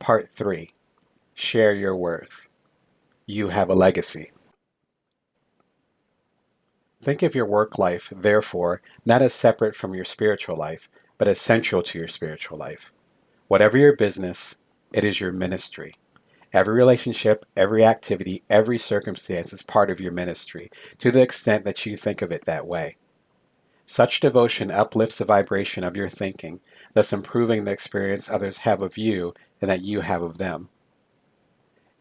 Part 3. Share your worth. You have a legacy. Think of your work life, therefore, not as separate from your spiritual life, but as central to your spiritual life. Whatever your business, it is your ministry. Every relationship, every activity, every circumstance is part of your ministry, to the extent that you think of it that way. Such devotion uplifts the vibration of your thinking, thus improving the experience others have of you and that you have of them.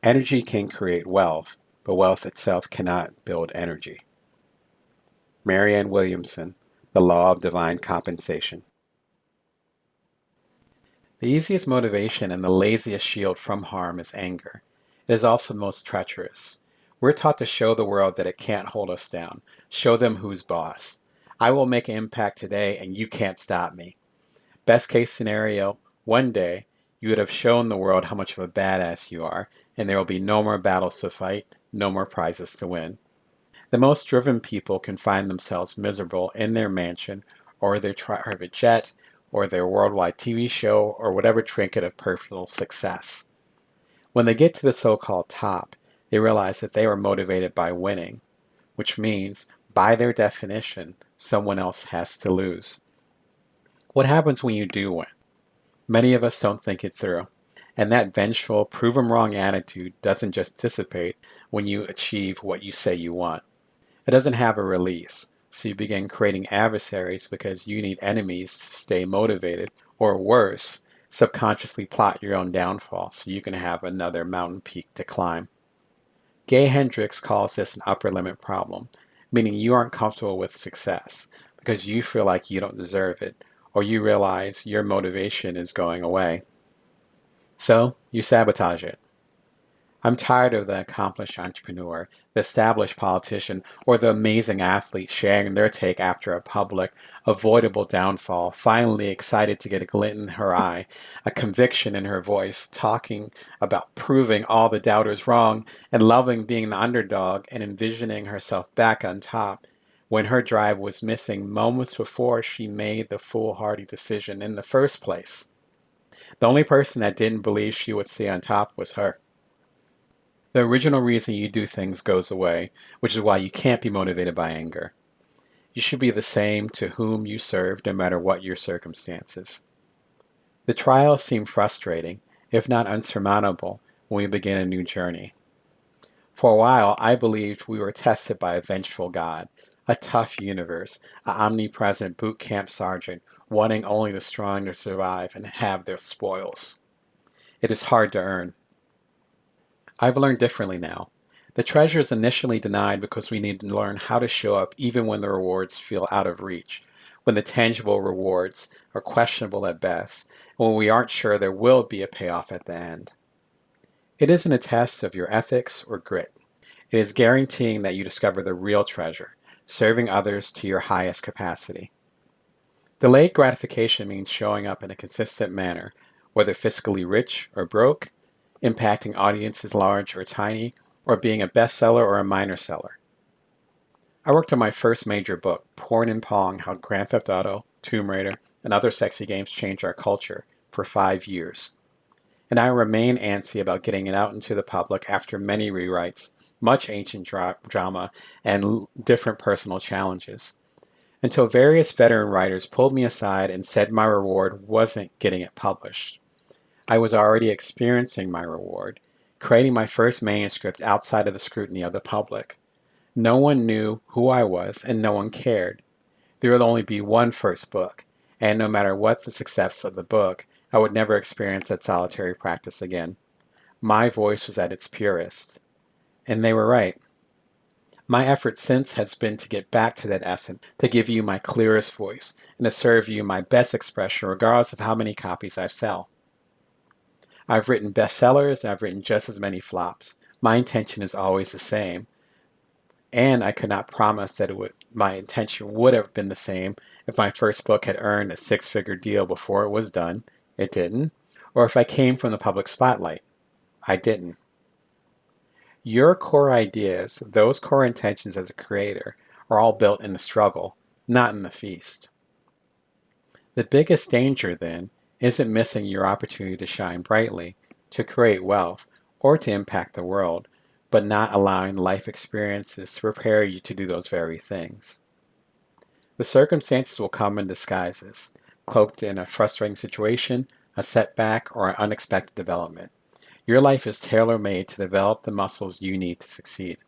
Energy can create wealth, but wealth itself cannot build energy. Marianne, Williamson, The Law of Divine Compensation. The easiest motivation and the laziest shield from harm is anger. It is also the most treacherous. We're taught to show the world that it can't hold us down. Show them who's boss. I will make an impact today and you can't stop me. Best case scenario, one day you would have shown the world how much of a badass you are, and there will be no more battles to fight, no more prizes to win. The most driven people can find themselves miserable in their mansion, or their private jet, or their worldwide TV show, or whatever trinket of personal success. When they get to the so-called top, they realize that they were motivated by winning, which means, by their definition, someone else has to lose. What happens when you do win? Many of us don't think it through. And that vengeful, prove 'em wrong attitude doesn't just dissipate when you achieve what you say you want. It doesn't have a release, so you begin creating adversaries because you need enemies to stay motivated, or worse, subconsciously plot your own downfall so you can have another mountain peak to climb. Gay Hendricks calls this an upper limit problem, meaning you aren't comfortable with success because you feel like you don't deserve it, or you realize your motivation is going away. So you sabotage it. I'm tired of the accomplished entrepreneur, the established politician, or the amazing athlete sharing their take after a public, avoidable downfall, finally excited to get a glint in her eye, a conviction in her voice, talking about proving all the doubters wrong and loving being the underdog and envisioning herself back on top when her drive was missing moments before she made the foolhardy decision in the first place. The only person that didn't believe she would stay on top was her. The original reason you do things goes away, which is why you can't be motivated by anger. You should be the same to whom you serve, no matter what your circumstances. The trials seem frustrating, if not unsurmountable, when we begin a new journey. For a while, I believed we were tested by a vengeful God, a tough universe, an omnipresent boot camp sergeant, wanting only the strong to survive and have their spoils. It is hard to earn. I've learned differently now. The treasure is initially denied because we need to learn how to show up even when the rewards feel out of reach, when the tangible rewards are questionable at best, and when we aren't sure there will be a payoff at the end. It isn't a test of your ethics or grit. It is guaranteeing that you discover the real treasure, serving others to your highest capacity. Delayed gratification means showing up in a consistent manner, whether fiscally rich or broke, impacting audiences large or tiny, or being a bestseller or a minor seller. I worked on my first major book, Porn and Pong: How Grand Theft Auto, Tomb Raider, and Other Sexy Games Changed Our Culture, for 5 years. And I remain antsy about getting it out into the public after many rewrites, much ancient drama, and different personal challenges. Until various veteran writers pulled me aside and said my reward wasn't getting it published. I was already experiencing my reward, creating my first manuscript outside of the scrutiny of the public. No one knew who I was, and no one cared. There would only be one first book, and no matter what the success of the book, I would never experience that solitary practice again. My voice was at its purest. And they were right. My effort since has been to get back to that essence, to give you my clearest voice, and to serve you my best expression regardless of how many copies I sell. I've written bestsellers and I've written just as many flops. My intention is always the same. And I could not promise that my intention would have been the same if my first book had earned a six-figure deal before it was done. It didn't. Or if I came from the public spotlight. I didn't. Your core ideas, those core intentions as a creator, are all built in the struggle, not in the feast. The biggest danger, then, isn't missing your opportunity to shine brightly, to create wealth, or to impact the world, but not allowing life experiences to prepare you to do those very things. The circumstances will come in disguises, cloaked in a frustrating situation, a setback, or an unexpected development. Your life is tailor-made to develop the muscles you need to succeed.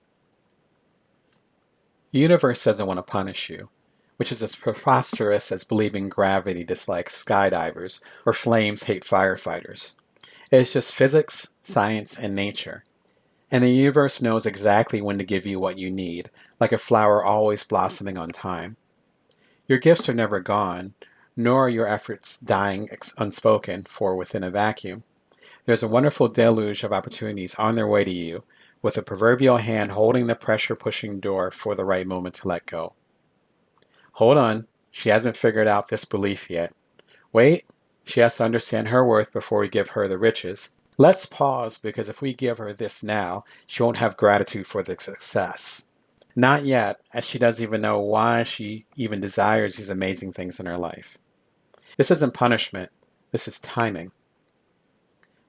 The universe doesn't want to punish you, which is as preposterous as believing gravity dislikes skydivers or flames hate firefighters. It is just physics, science, and nature. And the universe knows exactly when to give you what you need, like a flower always blossoming on time. Your gifts are never gone, nor are your efforts dying unspoken for within a vacuum. There's a wonderful deluge of opportunities on their way to you, with a proverbial hand holding the pressure-pushing door for the right moment to let go. Hold on, she hasn't figured out this belief yet. Wait, she has to understand her worth before we give her the riches. Let's pause, because if we give her this now, she won't have gratitude for the success. Not yet, as she doesn't even know why she even desires these amazing things in her life. This isn't punishment, this is timing.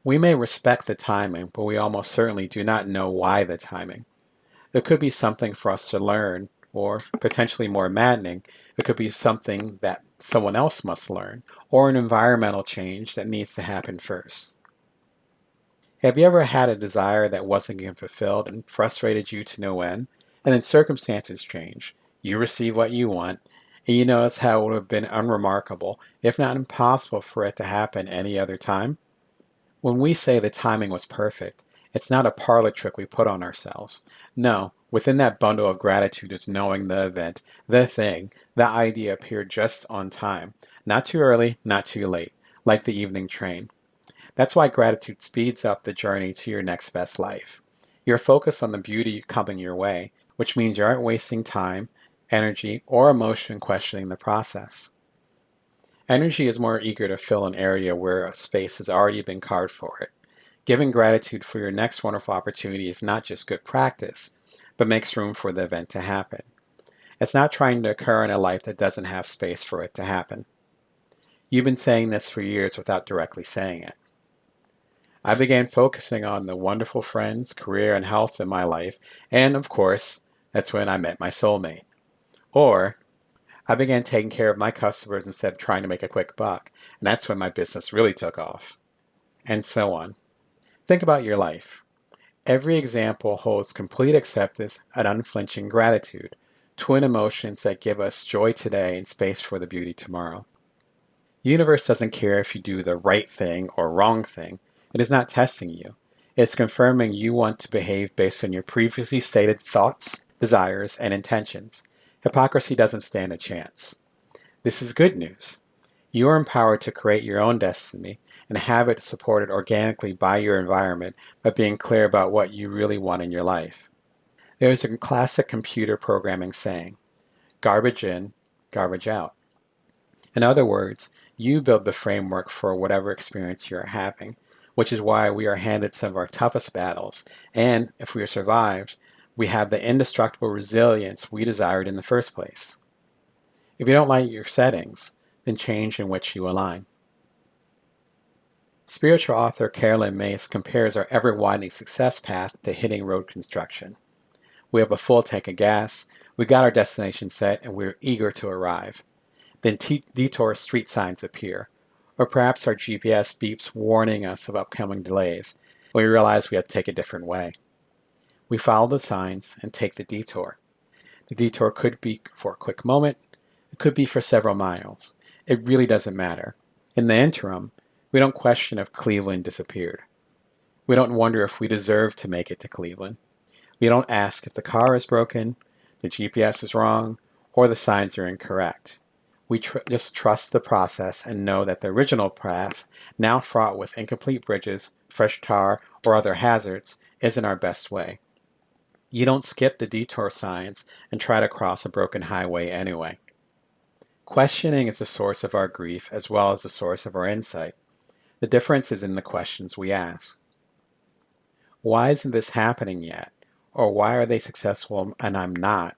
We may respect the timing, but we almost certainly do not know why the timing. It could be something for us to learn, or potentially more maddening, it could be something that someone else must learn, or an environmental change that needs to happen first. Have you ever had a desire that wasn't getting fulfilled and frustrated you to no end, and then circumstances change? You receive what you want, and you notice how it would have been unremarkable, if not impossible, for it to happen any other time? When we say the timing was perfect, it's not a parlor trick we put on ourselves. No, within that bundle of gratitude is knowing the event, the thing, the idea appeared just on time. Not too early, not too late, like the evening train. That's why gratitude speeds up the journey to your next best life. You're focused on the beauty coming your way, which means you aren't wasting time, energy, or emotion questioning the process. Energy is more eager to fill an area where a space has already been carved for it. Giving gratitude for your next wonderful opportunity is not just good practice, but makes room for the event to happen. It's not trying to occur in a life that doesn't have space for it to happen. You've been saying this for years without directly saying it. I began focusing on the wonderful friends, career, and health in my life, and of course, that's when I met my soulmate. Or, I began taking care of my customers instead of trying to make a quick buck, and that's when my business really took off. And so on. Think about your life. Every example holds complete acceptance and unflinching gratitude, twin emotions that give us joy today and space for the beauty tomorrow. The universe doesn't care if you do the right thing or wrong thing. It is not testing you. It's confirming you want to behave based on your previously stated thoughts, desires, and intentions. Hypocrisy doesn't stand a chance. This is good news. You are empowered to create your own destiny and have it supported organically by your environment by being clear about what you really want in your life. There is a classic computer programming saying, garbage in, garbage out. In other words, you build the framework for whatever experience you are having, which is why we are handed some of our toughest battles, and if we are survived, we have the indestructible resilience we desired in the first place. If you don't like your settings, then change in which you align. Spiritual author Carolyn Myss compares our ever-widening success path to hitting road construction. We have a full tank of gas, we got our destination set, and we're eager to arrive. Then detour street signs appear, or perhaps our GPS beeps warning us of upcoming delays, and we realize we have to take a different way. We follow the signs and take the detour. The detour could be for a quick moment, it could be for several miles. It really doesn't matter. In the interim, we don't question if Cleveland disappeared. We don't wonder if we deserve to make it to Cleveland. We don't ask if the car is broken, the GPS is wrong, or the signs are incorrect. We just trust the process and know that the original path, now fraught with incomplete bridges, fresh tar, or other hazards, isn't our best way. You don't skip the detour signs and try to cross a broken highway anyway. Questioning is the source of our grief as well as the source of our insight. The difference is in the questions we ask. Why isn't this happening yet? Or why are they successful and I'm not?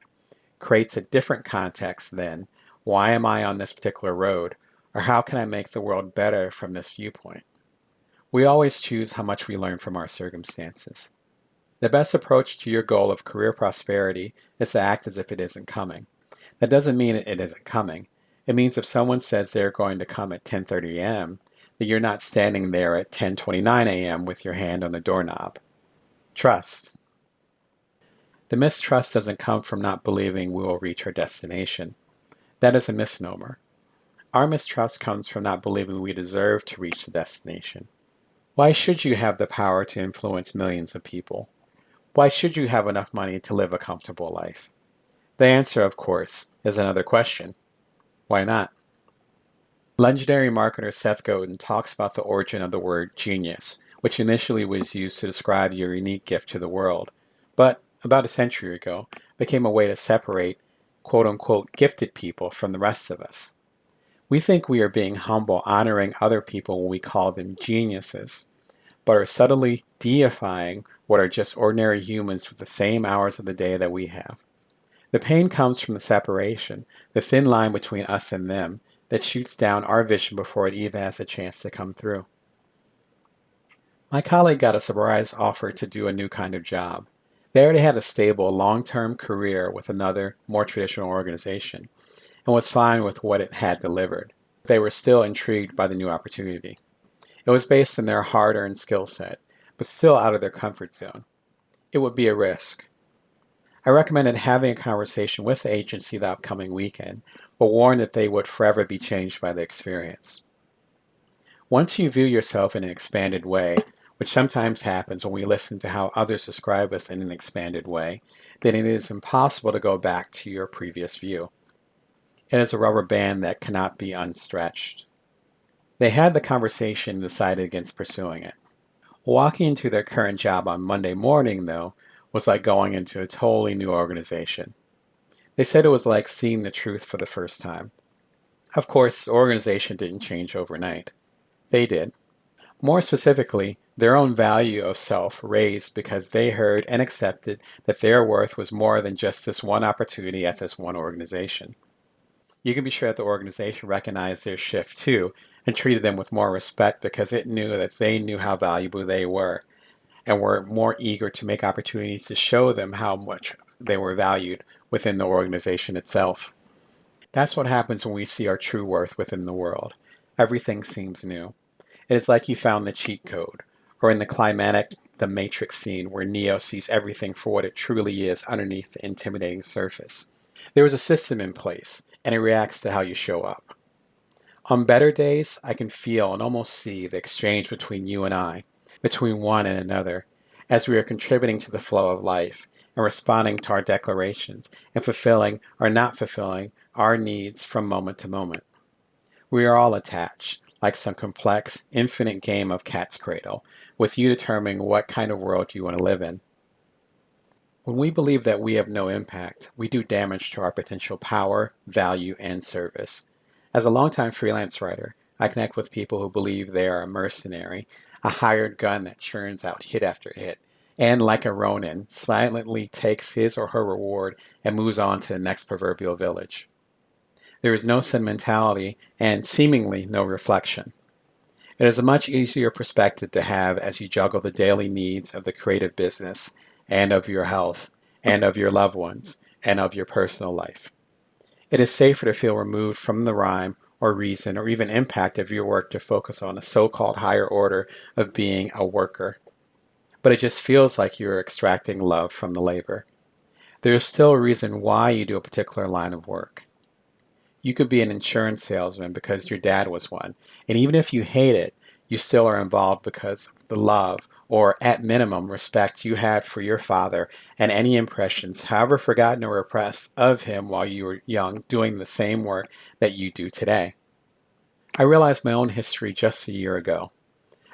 Creates a different context than, why am I on this particular road? Or how can I make the world better from this viewpoint? We always choose how much we learn from our circumstances. The best approach to your goal of career prosperity is to act as if it isn't coming. That doesn't mean it isn't coming. It means if someone says they're going to come at 10:30 a.m., that you're not standing there at 10:29 a.m. with your hand on the doorknob. Trust. The mistrust doesn't come from not believing we will reach our destination. That is a misnomer. Our mistrust comes from not believing we deserve to reach the destination. Why should you have the power to influence millions of people? Why should you have enough money to live a comfortable life? The answer, of course, is another question. Why not? Legendary marketer Seth Godin talks about the origin of the word genius, which initially was used to describe your unique gift to the world, but about a century ago became a way to separate quote-unquote gifted people from the rest of us. We think we are being humble, honoring other people when we call them geniuses, but are subtly deifying what are just ordinary humans with the same hours of the day that we have. The pain comes from the separation, the thin line between us and them, that shoots down our vision before it even has a chance to come through. My colleague got a surprise offer to do a new kind of job. They already had a stable, long-term career with another, more traditional organization, and was fine with what it had delivered. They were still intrigued by the new opportunity. It was based on their hard-earned skill set, but still out of their comfort zone. It would be a risk. I recommended having a conversation with the agency the upcoming weekend, but warned that they would forever be changed by the experience. Once you view yourself in an expanded way, which sometimes happens when we listen to how others describe us in an expanded way, then it is impossible to go back to your previous view. It is a rubber band that cannot be unstretched. They had the conversation and decided against pursuing it. Walking into their current job on Monday morning, though, was like going into a totally new organization. They said it was like seeing the truth for the first time. Of course, the organization didn't change overnight. They did. More specifically, their own value of self raised because they heard and accepted that their worth was more than just this one opportunity at this one organization. You can be sure that the organization recognized their shift too and treated them with more respect because it knew that they knew how valuable they were and were more eager to make opportunities to show them how much they were valued within the organization itself. That's what happens when we see our true worth within the world. Everything seems new. It is like you found the cheat code, or in the climatic The Matrix scene where Neo sees everything for what it truly is underneath the intimidating surface. There is a system in place, and it reacts to how you show up. On better days, I can feel and almost see the exchange between you and I, between one and another, as we are contributing to the flow of life and responding to our declarations and fulfilling or not fulfilling our needs from moment to moment. We are all attached, like some complex, infinite game of cat's cradle, with you determining what kind of world you want to live in. When we believe that we have no impact, we do damage to our potential power, value, and service. As a longtime freelance writer, I connect with people who believe they are a mercenary, a hired gun that churns out hit after hit, and like a Ronin, silently takes his or her reward and moves on to the next proverbial village. There is no sentimentality and seemingly no reflection. It is a much easier perspective to have as you juggle the daily needs of the creative business and of your health and of your loved ones and of your personal life. It is safer to feel removed from the rhyme or reason or even impact of your work to focus on a so-called higher order of being a worker. But it just feels like you're extracting love from the labor. There is still a reason why you do a particular line of work. You could be an insurance salesman because your dad was one, and even if you hate it, you still are involved because of the love, or at minimum, respect you had for your father and any impressions, however forgotten or repressed, of him while you were young doing the same work that you do today. I realized my own history just a year ago.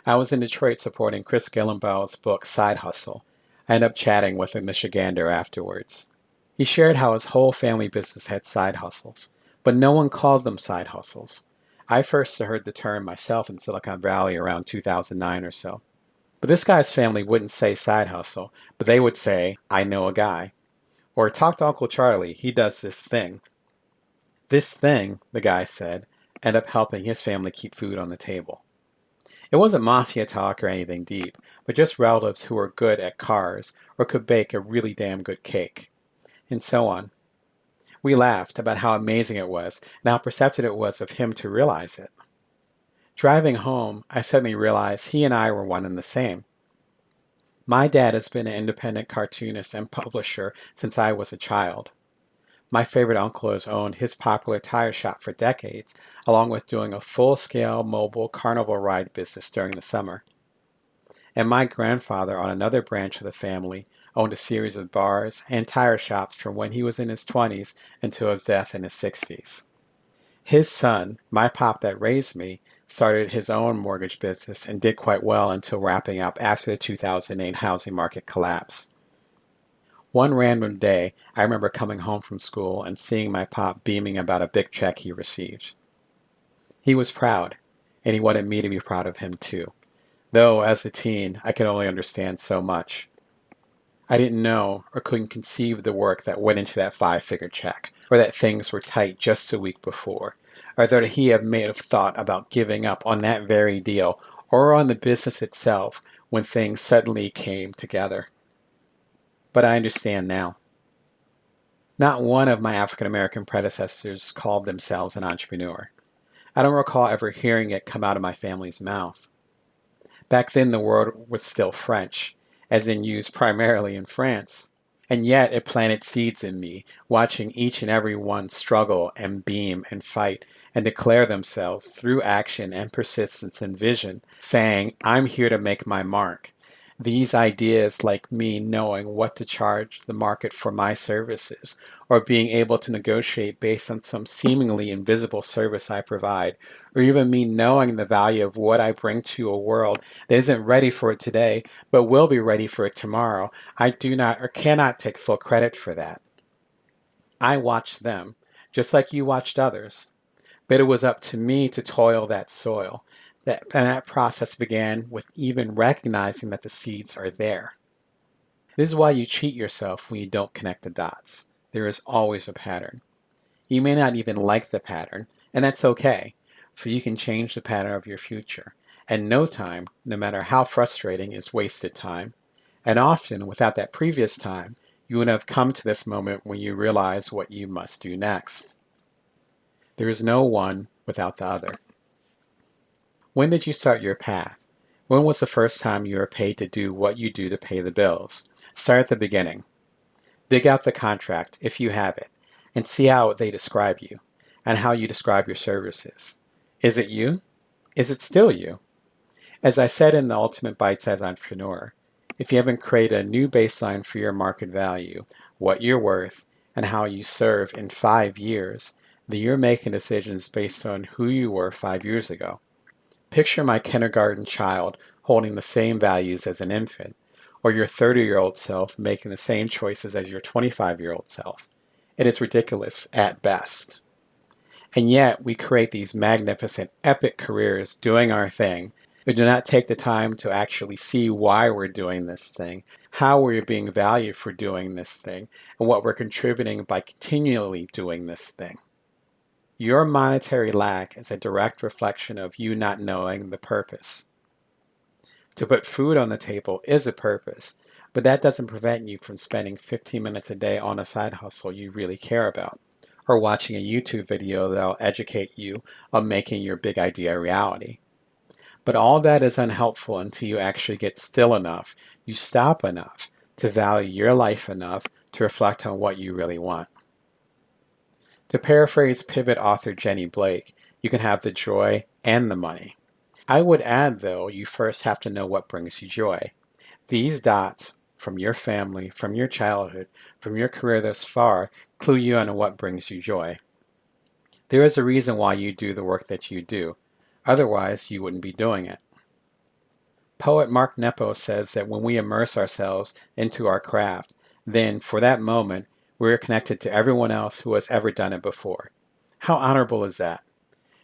I was in Detroit supporting Chris Gillenbaugh's book Side Hustle. I ended up chatting with a Michigander afterwards. He shared how his whole family business had side hustles, but no one called them side hustles. I first heard the term myself in Silicon Valley around 2009 or so. But this guy's family wouldn't say side hustle, but they would say, I know a guy. Or talk to Uncle Charlie, he does this thing. This thing, the guy said, ended up helping his family keep food on the table. It wasn't mafia talk or anything deep, but just relatives who were good at cars or could bake a really damn good cake, and so on. We laughed about how amazing it was and how perceptive it was of him to realize it. Driving home, I suddenly realized he and I were one and the same. My dad has been an independent cartoonist and publisher since I was a child. My favorite uncle has owned his popular tire shop for decades, along with doing a full-scale mobile carnival ride business during the summer. And my grandfather, on another branch of the family, owned a series of bars and tire shops from when he was in his 20s until his death in his 60s. His son, my pop that raised me, started his own mortgage business and did quite well until wrapping up after the 2008 housing market collapse. One random day, I remember coming home from school and seeing my pop beaming about a big check he received. He was proud, and he wanted me to be proud of him too, though as a teen I could only understand so much. I didn't know or couldn't conceive the work that went into that five-figure check, or that things were tight just a week before, or that he had may have thought about giving up on that very deal or on the business itself when things suddenly came together. But I understand now. Not one of my African American predecessors called themselves an entrepreneur. I don't recall ever hearing it come out of my family's mouth. Back then the word was still French, as in used primarily in France. And yet it planted seeds in me, watching each and every one struggle and beam and fight and declare themselves through action and persistence and vision, saying, I'm here to make my mark. These ideas, like me knowing what to charge the market for my services, or being able to negotiate based on some seemingly invisible service I provide, or even me knowing the value of what I bring to a world that isn't ready for it today, but will be ready for it tomorrow, I do not or cannot take full credit for that. I watched them, just like you watched others. But it was up to me to toil that soil. And that process began with even recognizing that the seeds are there. This is why you cheat yourself when you don't connect the dots. There is always a pattern. You may not even like the pattern, and that's okay, for you can change the pattern of your future. And no time, no matter how frustrating, is wasted time. And often, without that previous time, you would have come to this moment when you realize what you must do next. There is no one without the other. When did you start your path? When was the first time you were paid to do what you do to pay the bills? Start at the beginning. Dig out the contract, if you have it, and see how they describe you, and how you describe your services. Is it you? Is it still you? As I said in the Ultimate Bite-Size Entrepreneur, if you haven't created a new baseline for your market value, what you're worth, and how you serve in 5 years, then you're making decisions based on who you were 5 years ago. Picture my kindergarten child holding the same values as an infant, or your 30-year-old self making the same choices as your 25-year-old self. It is ridiculous at best. And yet we create these magnificent, epic careers doing our thing. We do not take the time to actually see why we're doing this thing, how we're being valued for doing this thing, and what we're contributing by continually doing this thing. Your monetary lack is a direct reflection of you not knowing the purpose. To put food on the table is a purpose, but that doesn't prevent you from spending 15 minutes a day on a side hustle you really care about, or watching a YouTube video that'll educate you on making your big idea a reality. But all that is unhelpful until you actually get still enough, you stop enough to value your life enough to reflect on what you really want. To paraphrase Pivot author Jenny Blake, you can have the joy and the money. I would add, though, you first have to know what brings you joy. These dots, from your family, from your childhood, from your career thus far, clue you on what brings you joy. There is a reason why you do the work that you do. Otherwise, you wouldn't be doing it. Poet Mark Nepo says that when we immerse ourselves into our craft, then, for that moment, we're connected to everyone else who has ever done it before. How honorable is that?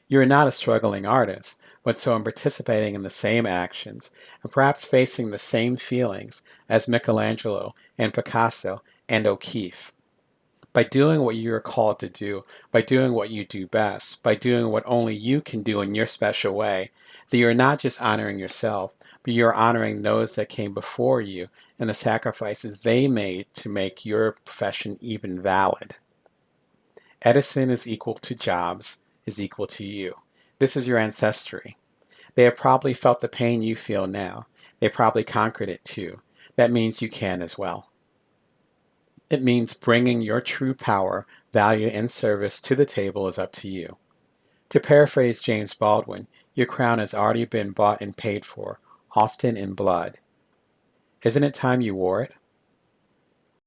You are not a struggling artist, but so in participating in the same actions, and perhaps facing the same feelings as Michelangelo and Picasso and O'Keeffe. By doing what you are called to do, by doing what you do best, by doing what only you can do in your special way, that you're not just honoring yourself, but you're honoring those that came before you and the sacrifices they made to make your profession even valid. Edison is equal to Jobs is equal to you. This is your ancestry. They have probably felt the pain you feel now. They probably conquered it too. That means you can as well. It means bringing your true power, value, and service to the table is up to you. To paraphrase James Baldwin, your crown has already been bought and paid for, often in blood. Isn't it time you wore it?